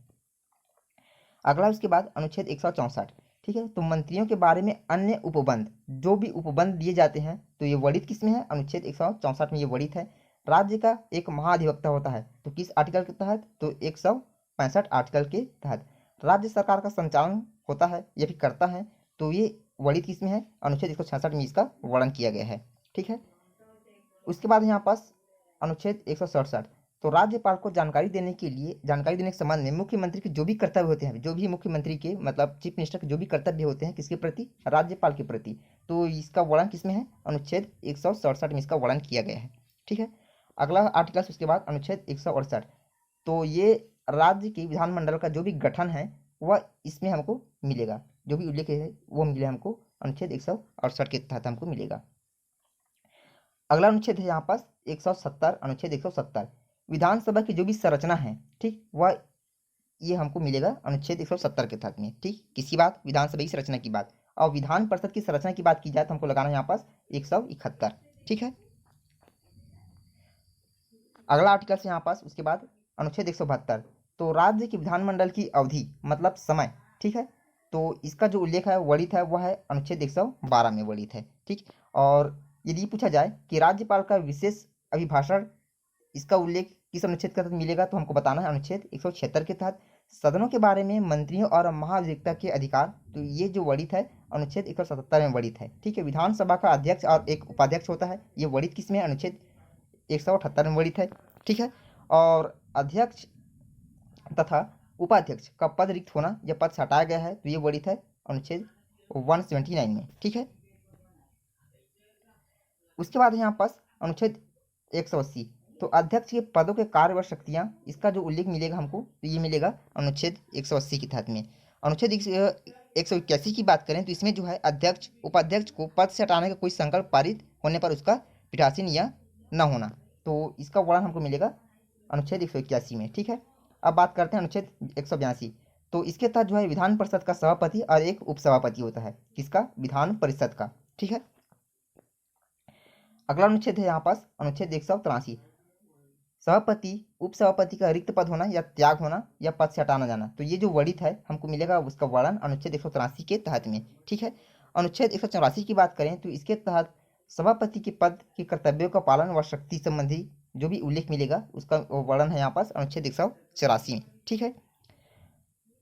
अगला उसके बाद अनुच्छेद 164, ठीक है, तो मंत्रियों के बारे में अन्य उपबंध, जो भी उपबंध दिए जाते हैं तो ये वर्णित किसमें है, अनुच्छेद 164 में ये वर्णित है। राज्य का एक महाधिवक्ता होता है, तो किस आर्टिकल के तहत, तो 165 आर्टिकल के तहत। राज्य सरकार का संचालन होता है या फिर करता है, तो ये वर्णित किसमें है, अनुच्छेद 166 में इसका वर्णन किया गया है। ठीक है, उसके बाद यहाँ पास अनुच्छेद 167, तो राज्यपाल को जानकारी देने के संबंध में मुख्यमंत्री के जो भी कर्तव्य होते हैं, जो भी मुख्यमंत्री के मतलब चीफ मिनिस्टर के जो भी कर्तव्य होते हैं किसके प्रति, राज्यपाल के प्रति, तो इसका वर्णन किसमें है, अनुच्छेद 167 में इसका वर्णन किया गया है। ठीक है, अगला आर्टिकल उसके बाद अनुच्छेद 168। तो ये राज्य के विधानमंडल का जो भी गठन है वह इसमें हमको मिलेगा, जो भी उल्लेख है वो मिले हमको अनुच्छेद 168 के तहत हमको मिलेगा। अगला अनुच्छेद है यहाँ पास 170, अनुच्छेद 170 विधानसभा की जो भी संरचना है, ठीक, वह ये हमको मिलेगा अनुच्छेद 170 के तहत में। ठीक, किसी बात, विधानसभा की संरचना की बात, और विधान परिषद की संरचना की बात की जाए तो हमको लगाना है यहाँ पास 171। ठीक है, अगला आर्टिकल से यहाँ पास उसके बाद अनुच्छेद 172, तो राज्य के विधानमंडल की अवधि मतलब समय, ठीक है, तो इसका जो उल्लेख है वर्णित है वह है अनुच्छेद 112 में वर्णित है। ठीक, और यदि पूछा जाए कि राज्यपाल का विशेष अभिभाषण, इसका उल्लेख किस अनुच्छेद के तहत मिलेगा, तो हमको बताना है अनुच्छेद 176 के तहत। सदनों के बारे में मंत्रियों और महाधिवक्ता के अधिकार, तो ये जो वर्णित है अनुच्छेद 177 में वर्णित है। ठीक है, विधानसभा का अध्यक्ष और एक उपाध्यक्ष होता है, ये वर्णित किसमें, अनुच्छेद 178 में वर्णित है। ठीक है, और अध्यक्ष तथा उपाध्यक्ष का पद रिक्त होना, यह पद से हटाया गया है, तो ये वर्णित है अनुच्छेद 179 में। ठीक है, उसके बाद है यहाँ पास अनुच्छेद 180, तो अध्यक्ष के पदों के कार्य व शक्तियाँ, इसका जो उल्लेख मिलेगा हमको, तो ये मिलेगा अनुच्छेद 180 के तहत में। अनुच्छेद 181 की बात करें तो इसमें जो है अध्यक्ष उपाध्यक्ष को पद से हटाने का कोई संकल्प पारित होने पर उसका पीठासीन या न होना, तो इसका वर्णन हमको मिलेगा अनुच्छेद 181 में। ठीक है, अब बात करते हैं अनुच्छेद 182, तो इसके तहत जो है विधान परिषद का सभापति और एक उपसभापति होता है, किसका, विधान परिषद का। ठीक है, अगला अनुच्छेद है यहाँ पास अनुच्छेद 183, सभापति उपसभापति का रिक्त पद होना या त्याग होना या पद से हटाना जाना, तो ये जो वर्णित है हमको मिलेगा उसका वर्णन अनुच्छेद 183 के तहत में। ठीक है, अनुच्छेद 184 की बात करें तो इसके तहत सभापति के पद के कर्तव्यों का पालन व शक्ति संबंधी जो भी उल्लेख मिलेगा उसका वर्णन है यहाँ पास अनुच्छेद 184 में। ठीक है,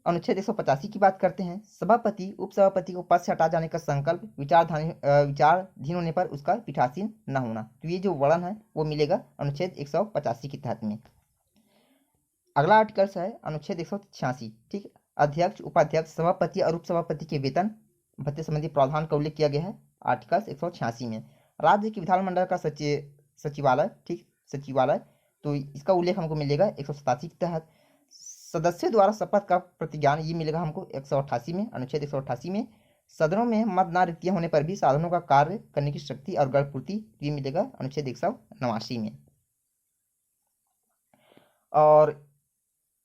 अनुच्छेद 185 की बात करते हैं, सभापति उपसभापति को पद से हटा जाने का संकल्प विचाराधीन होने पर उसका पीठासीन न होना, तो ये जो वर्णन है वो मिलेगा अनुच्छेद 185 के तहत में। अगला आर्टिकल है अनुच्छेद 186। ठीक, अध्यक्ष उपाध्यक्ष सभापति और उपसभापति के वेतन भत्ते संबंधी प्रावधान का उल्लेख किया गया है आर्टिकल 186 में। राज्य के विधानमंडल का सचिवालय, ठीक, सचिवालय, तो इसका उल्लेख हमको मिलेगा 187 के तहत। सदस्यों द्वारा शपथ का प्रतिज्ञान, ये मिलेगा हमको 188 में, अनुच्छेद 188 में। सदनों में मतदान रिक्तियां होने पर भी साधनों का कार्य करने की शक्ति और गणपूर्ति, ये मिलेगा अनुच्छेद 189 में। और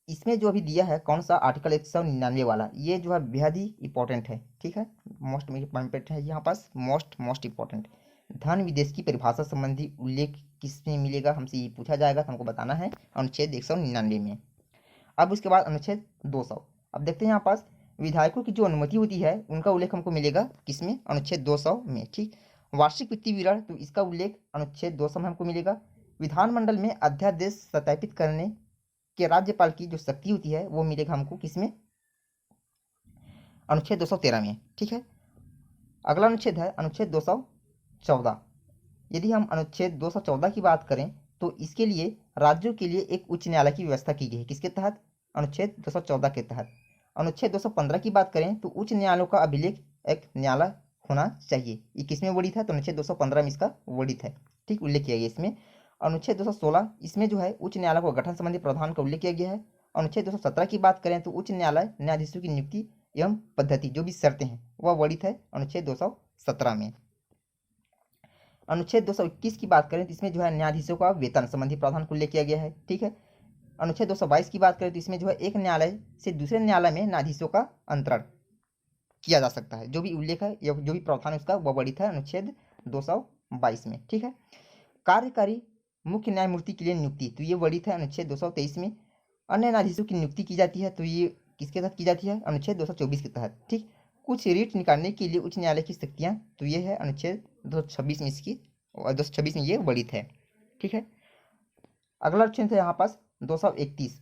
इसमें जो अभी दिया है कौन सा, आर्टिकल 199 वाला, ये जो है बेहद ही इंपॉर्टेंट है। ठीक है, मोस्ट इंपॉर्टेंट है यहाँ पास, मोस्ट इंपॉर्टेंट। धन विदेश की परिभाषा संबंधी उल्लेख किसमें मिलेगा, हमसे ये पूछा जाएगा, तो हमको बताना है अनुच्छेद 199 में। अब उसके बाद अनुच्छेद 200, अब देखते हैं यहाँ पास विधायकों की जो अनुमति होती है उनका उल्लेख हमको मिलेगा किसमें, अनुच्छेद 200 में। ठीक, वार्षिक वित्तीय विवरण, तो इसका उल्लेख अनुच्छेद 200 में हमको मिलेगा। विधानमंडल में अध्यादेश सत्यापित करने के राज्यपाल की जो शक्ति होती है वो मिलेगा हमको किसमें, अनुच्छेद 213 में। ठीक है, अगला अनुच्छेद है अनुच्छेद 214। यदि हम अनुच्छेद 214 की बात करें तो इसके लिए राज्यों के लिए एक उच्च न्यायालय की व्यवस्था की गई है, किसके तहत, अनुच्छेद 214 के तहत। अनुच्छेद 215 की बात करें तो उच्च न्यायालयों का अभिलेख एक न्यायालय होना चाहिए, ये किसमें वर्णित है, तो अनुच्छेद 215 में इसका वर्णित है। ठीक, उल्लेख किया गया इसमें। अनुच्छेद 216, इसमें जो है उच्च न्यायालय को गठन संबंधी प्रावधान का उल्लेख किया गया है। अनुच्छेद 217 की बात करें तो उच्च न्यायालय न्यायाधीशों की नियुक्ति एवं पद्धति, जो भी शर्तें हैं वह वर्णित है अनुच्छेद 217 में। अनुच्छेद 221 की बात करें तो इसमें जो है न्यायाधीशों का वेतन संबंधी प्रावधान को उल्लेख किया गया है। ठीक है, अनुच्छेद 222 की बात करें तो इसमें जो है एक न्यायालय से दूसरे न्यायालय में न्यायाधीशों का अंतरण किया जा सकता है, जो भी उल्लेख है या जो भी प्रावधान है उसका वह वर्णित है अनुच्छेद 222 में। ठीक है, कार्यकारी मुख्य न्यायमूर्ति के लिए नियुक्ति, तो ये वर्णित है अनुच्छेद 223 में। अन्य न्यायाधीशों की नियुक्ति की जाती है, तो ये किसके तहत की जाती है, अनुच्छेद 224 के तहत। ठीक, कुछ रीट निकालने के लिए उच्च न्यायालय की शक्तियाँ, तो ये है अनुच्छेद 226 में, इसकी 226 में ये वर्णित है। ठीक है, अगला अनुच्छेद है यहाँ पास 231,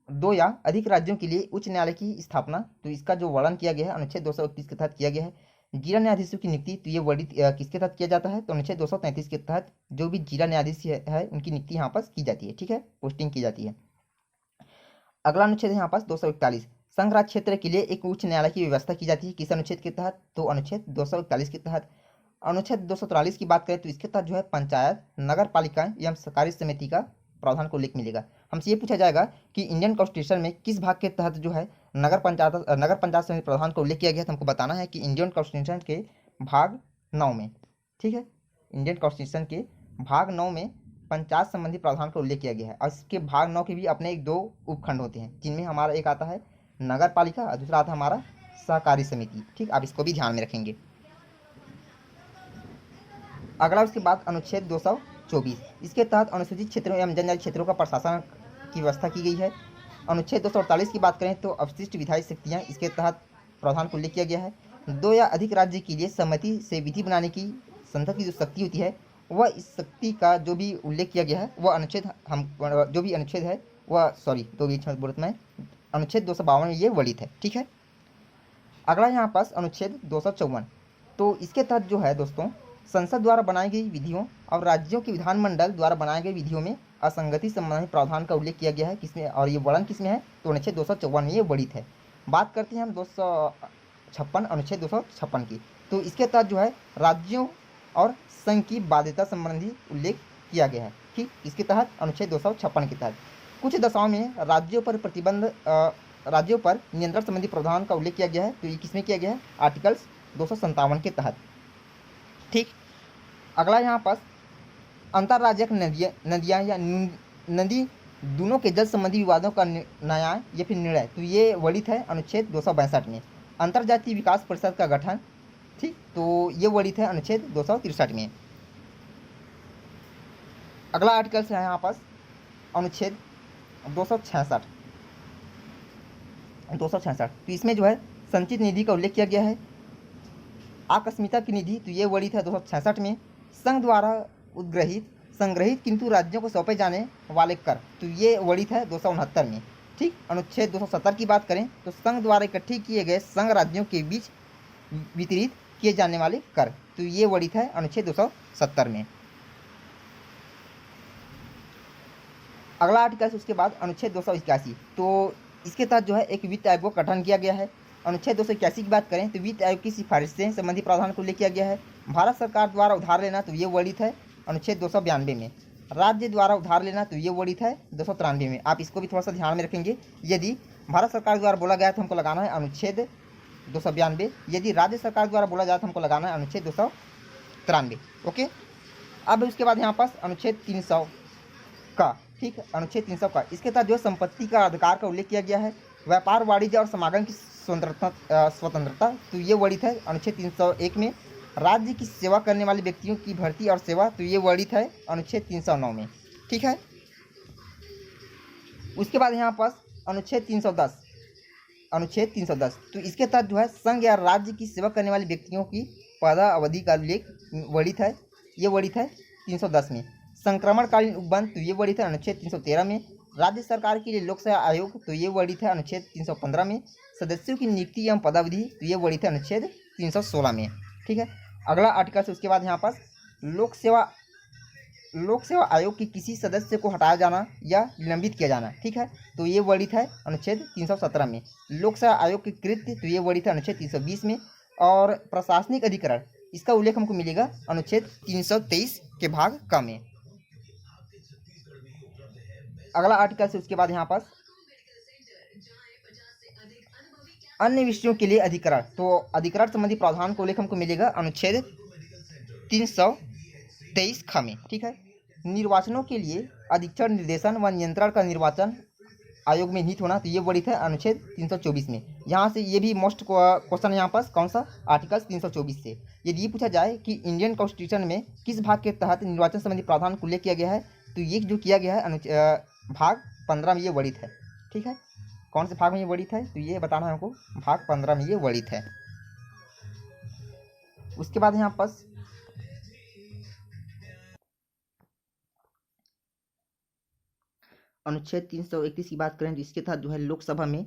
दो या अधिक राज्यों के लिए उच्च न्यायालय की स्थापना, तो इसका जो वर्णन किया गया है अनुच्छेद 231 के तहत किया गया है। जिला न्यायाधीशों की नियुक्ति तो ये वर्णित किसके तहत किया जाता है, तो अनुच्छेद 233 के तहत जो भी जिला न्यायाधीश है उनकी नियुक्ति यहाँ पर की जाती है, ठीक है, पोस्टिंग की जाती है। अगला अनुच्छेद है यहाँ पास 241, संघ राज्य क्षेत्र के लिए एक उच्च न्यायालय की व्यवस्था की जाती है, किस अनुच्छेद के तहत, तो अनुच्छेद 241 के तहत। अनुच्छेद 243 की बात करें तो इसके तहत जो है पंचायत, नगर पालिकाएं एवं सहकारी समिति का प्रावधान को उल्लेख मिलेगा। हमसे ये पूछा जाएगा कि इंडियन कॉन्स्टिट्यूशन में किस भाग के तहत जो है नगर पंचायत समिति प्रावधान को उल्लेख किया गया, तो हमको बताना है कि इंडियन कॉन्स्टिट्यूशन के भाग 9 में, ठीक है, इंडियन कॉन्स्टिट्यूशन के भाग 9 में पंचायत संबंधी प्रावधान का उल्लेख किया गया है। और इसके भाग 9 के भी अपने एक दो उपखंड होते हैं, जिनमें हमारा एक आता है नगर पालिका और दूसरा आता है हमारा सहकारी समिति, ठीक, आप इसको भी ध्यान में रखेंगे। अगला उसके बाद अनुच्छेद 224, इसके तहत अनुसूचित क्षेत्रों एवं जनजाति क्षेत्रों का प्रशासन की व्यवस्था की गई है। अनुच्छेद 248 की बात करें तो अवशिष्ट विधायी शक्तियाँ, इसके तहत प्रावधान को उल्लेख किया गया है। 2 या अधिक राज्य के लिए सहमति से विधि बनाने की संसद की जो शक्ति होती है, वह इस शक्ति का जो भी उल्लेख किया गया है वह अनुच्छेद जो भी अनुच्छेद है वह बोलत में अनुच्छेद 252 में ये वर्णित है, ठीक है। अगला यहाँ पास अनुच्छेद 254, तो इसके तहत जो है दोस्तों संसद द्वारा बनाई गई विधियों और राज्यों के विधानमंडल द्वारा बनाई गई विधियों में असंगति संबंधी प्रावधान का उल्लेख किया गया है, किसमें, और ये वर्णन किसमें है, तो अनुच्छेद 254 में ये वर्णित है। बात करते हैं हम 256 अनुच्छेद 256 की, तो इसके तहत जो है राज्यों और संघ की बाध्यता संबंधी उल्लेख किया गया है, ठीक, इसके तहत अनुच्छेद 256 के तहत कुछ दशाओं में राज्यों पर प्रतिबंध राज्यों पर नियंत्रण संबंधी प्रावधान का उल्लेख किया गया है, तो ये किसमें किया गया है, आर्टिकल्स 257 के तहत, ठीक। अगला यहाँ पास अंतर्राज्यिक नदियाँ या नदी दोनों के जल संबंधी विवादों का न्याय या फिर निर्णय, तो ये वर्णित है अनुच्छेद 262 में। अंतर्जातीय विकास परिषद का गठन, ठीक, तो ये वर्णित है अनुच्छेद 263 में। अगला आर्टिकल है यहाँ पास अनुच्छेद 266, तो इसमें जो है संचित निधि का उल्लेख किया गया है। आकस्मिकता की निधि, तो ये वर्णित है 266 में। संघ द्वारा उद्ग्रहित संग्रहित किंतु राज्यों को सौंपे जाने वाले कर, तो ये वर्णित है 269 में, ठीक। अनुच्छेद 270 की बात करें तो संघ द्वारा इकट्ठे किए गए संघ राज्यों के बीच वितरित किए जाने वाले कर, तो ये वर्णित है अनुच्छेद 270 में। अगला आर्टिकल उसके बाद अनुच्छेद 281, तो इसके तहत जो है एक वित्त आयोग का गठन किया गया है। अनुच्छेद 281 की बात करें तो वित्त आयोग की सिफारिशें संबंधी प्रावधान को उल्लेख किया गया है। भारत सरकार द्वारा उधार लेना, तो ये वर्णित है अनुच्छेद 292 में। राज्य द्वारा उधार लेना, तो ये वर्णित है 293 में। आप इसको भी थोड़ा सा ध्यान में रखेंगे, यदि भारत सरकार द्वारा बोला गया तो हमको लगाना है अनुच्छेद 292, यदि राज्य सरकार द्वारा बोला जाए तो हमको लगाना है अनुच्छेद 293, ओके। अब उसके बाद यहाँ पास अनुच्छेद 300 का, ठीक, अनुच्छेद 300 का, इसके तहत जो संपत्ति का अधिकार का उल्लेख किया गया है। व्यापार, वाणिज्य और समागम की स्वतंत्रता, तो ये वर्णित है अनुच्छेद 301 में। राज्य की सेवा करने वाले व्यक्तियों की भर्ती और सेवा, तो ये वर्णित है अनुच्छेद 309 में, ठीक है। उसके बाद यहाँ पास अनुच्छेद 310, तो इसके तहत जो है संघ या राज्य की सेवा करने वाले व्यक्तियों की पदावधि का उल्लेख वर्णित है, ये वर्णित है 310 में। संक्रमणकालीन उपबंध, तो ये वर्णित है अनुच्छेद 313 में। राज्य सरकार के लिए लोक सेवा आयोग, तो ये वर्णित है अनुच्छेद 315 में। सदस्यों की नियुक्ति एवं पदावधि, तो ये वर्णित है अनुच्छेद 316 में, ठीक है। अगला आर्टिकल से उसके बाद यहाँ पास लोक सेवा आयोग की किसी सदस्य को हटाया जाना या निलंबित किया जाना, ठीक है, तो ये वर्णित है अनुच्छेद 317 में। लोक सेवा आयोग की कृत्य, तो ये वर्णित है अनुच्छेद 320 में। और प्रशासनिक अधिकरण, इसका उल्लेख हमको मिलेगा अनुच्छेद 323 के भाग क में। अगला आर्टिकल से उसके बाद यहाँ पास अन्य विषयों के लिए अधिकरण, तो अधिकरण संबंधी प्रावधान को उल्लेख हमको मिलेगा अनुच्छेद 323 ख में, ठीक है। निर्वाचनों के लिए अधीक्षण, निर्देशन व नियंत्रण का निर्वाचन आयोग में निहित होना, तो ये वर्णित है अनुच्छेद 324 में। यहाँ से ये भी मोस्ट क्वेश्चन यहाँ पास कौन सा, आर्टिकल 324 से। यदि ये पूछा जाए कि इंडियन कॉन्स्टिट्यूशन में किस भाग के तहत निर्वाचन संबंधी प्रावधान को उल्लेख किया गया है, तो ये जो किया गया है भाग 15 में ये वर्णित है, ठीक है। कौन से भाग में ये वर्णित है, तो ये बताना है हमको, भाग 15 में ये वर्णित है। उसके बाद यहाँ पास अनुच्छेद 331 की बात करें तो इसके तहत जो है लोकसभा में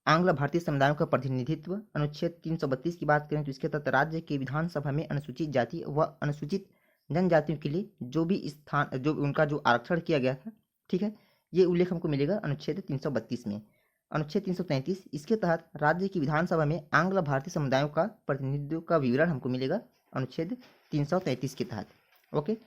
आंग्ल भारतीय समुदायों का प्रतिनिधित्व। अनुच्छेद 332 की बात करें तो इसके तहत राज्य के विधानसभा में अनुसूचित जाति व अनुसूचित जनजातियों के लिए जो भी स्थान जो उनका जो आरक्षण किया गया था, ठीक है, ये उल्लेख हमको मिलेगा अनुच्छेद 332 में। अनुच्छेद 333 इसके तहत राज्य की विधानसभा में आंग्ल भारतीय समुदायों का प्रतिनिधित्व का विवरण हमको मिलेगा अनुच्छेद 333 के तहत। ओके,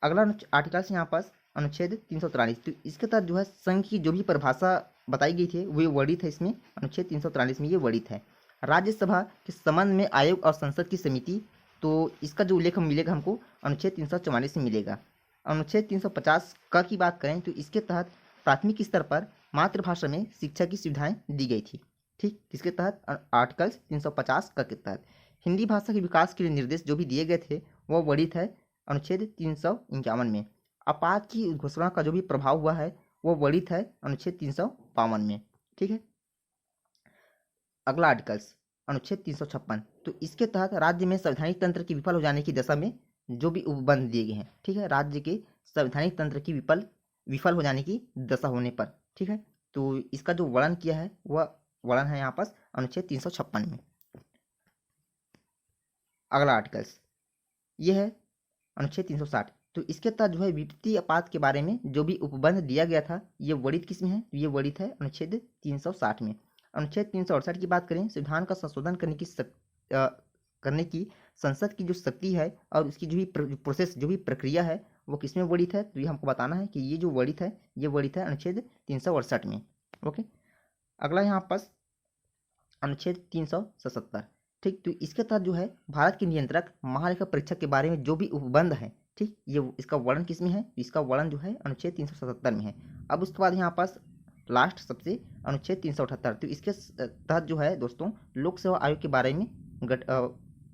अगला आर्टिकल्स यहाँ पास अनुच्छेद 343, तो इसके तहत जो है संघ की जो भी परिभाषा बताई गई थी वो वर्णित है इसमें, अनुच्छेद 343 में ये वर्णित है। राज्यसभा के संबंध में आयोग और संसद की समिति, तो इसका जो उल्लेख मिलेगा हमको अनुच्छेद 344 में मिलेगा। अनुच्छेद 350 क की बात करें तो इसके तहत प्राथमिक स्तर पर मातृभाषा में शिक्षा की सुविधाएं दी गई थी, ठीक। इसके तहत आर्टिकल्स 350 क के तहत हिंदी भाषा के विकास के लिए निर्देश जो भी दिए गए थे वो वर्णित है अनुच्छेद 351 में। आपात की घोषणा का जो भी प्रभाव हुआ है वो वर्णित है अनुच्छेद 352 में, ठीक है। अगला आर्टिकल्स अनुच्छेद 356, तो इसके तहत राज्य में संवैधानिक तंत्र की विफल हो जाने की दशा में जो भी उपबंध दिए गए हैं, ठीक है, राज्य के संवैधानिक तंत्र की विफल हो जाने की दशा होने पर, ठीक है, तो इसका जो वर्णन किया है वह वर्णन है यहाँ पास अनुच्छेद 356 में। अगला आर्टिकल्स ये है अनुच्छेद 360, तो इसके तहत जो है वित्तीय आपात के बारे में जो भी उपबंध दिया गया था ये वर्णित किसमें है, ये वर्णित है अनुच्छेद 360 में। अनुच्छेद 368 की बात करें, संविधान का संशोधन करने की संसद की जो शक्ति है और उसकी जो भी प्रोसेस जो भी प्रक्रिया है वो किसमें वर्णित है, तो ये हमको बताना है कि ये जो वर्णित है ये वर्णित है अनुच्छेद 368 में। ओके, अगला यहाँ पास अनुच्छेद 377, ठीक, तो इसके तहत जो है भारत के नियंत्रक महालेखा परीक्षक के बारे में जो भी उपबंध है, ठीक, ये इसका वर्णन किसमें है, इसका वर्णन जो है अनुच्छेद 377 में है। अब उसके बाद यहाँ पास लास्ट सबसे अनुच्छेद 378, तो इसके तहत जो है दोस्तों लोक सेवा आयोग के बारे में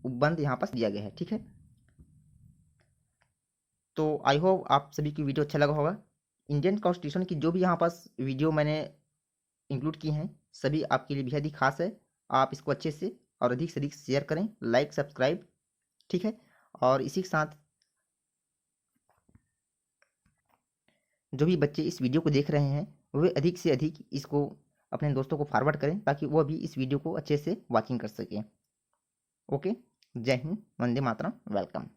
उपबंध यहाँ पास दिया गया है, ठीक है। तो आई होप आप सभी की वीडियो अच्छा लगा होगा। इंडियन कॉन्स्टिट्यूशन की जो भी यहाँ पास वीडियो मैंने इंक्लूड की हैं सभी आपके लिए बेहद ही खास है। आप इसको अच्छे से और अधिक से अधिक शेयर करें, लाइक सब्सक्राइब, ठीक है, और इसी के साथ जो भी बच्चे इस वीडियो को देख रहे हैं वे अधिक से अधिक इसको अपने दोस्तों को फॉरवर्ड करें ताकि वह भी इस वीडियो को अच्छे से वॉचिंग कर सकें। ओके, जय हिंद, वंदे मातरम, वेलकम।